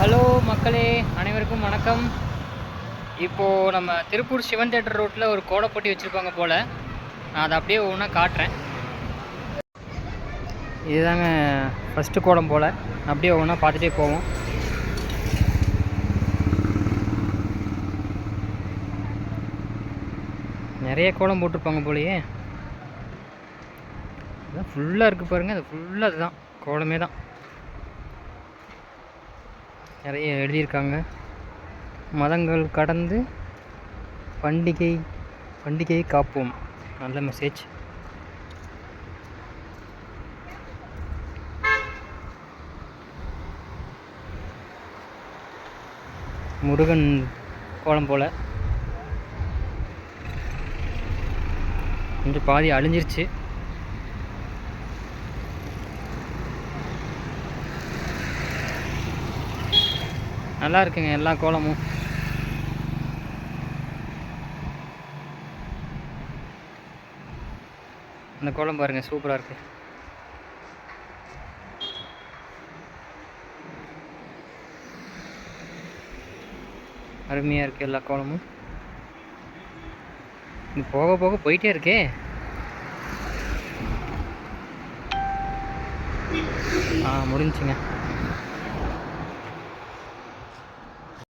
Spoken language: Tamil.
ஹலோ மக்களே, அனைவருக்கும் வணக்கம். இப்போது நம்ம திருப்பூர் சிவன் தேட்டர் ரோட்டில் ஒரு கோலப்போட்டி வச்சுருப்பாங்க போல். நான் அதை அப்படியே ஒவ்வொன்றா காட்டுறேன். இதுதாங்க ஃபஸ்ட்டு கோலம் போல். அப்படியே ஒவ்வொன்றா பார்த்துட்டே போவோம். நிறைய கோலம் போட்டிருப்பாங்க போலையே. அதான் ஃபுல்லாக இருக்குது பாருங்கள். அது ஃபுல்லாக அதுதான் கோலமே தான். நிறைய எழுதியிருக்காங்க. மதங்கள் கடந்து பண்டிகையை காப்போம். நல்ல மெசேஜ். முருகன் கோலம் போல். கொஞ்சம் பாதி அழிஞ்சிருச்சு. நல்லா இருக்குங்க எல்லா கோலமும். அந்த கோலம் பாருங்கள், சூப்பராக இருக்குது. அருமையாக இருக்குது எல்லா கோலமும். இது போக போக போயிட்டே இருக்கே. முடிஞ்சுங்க.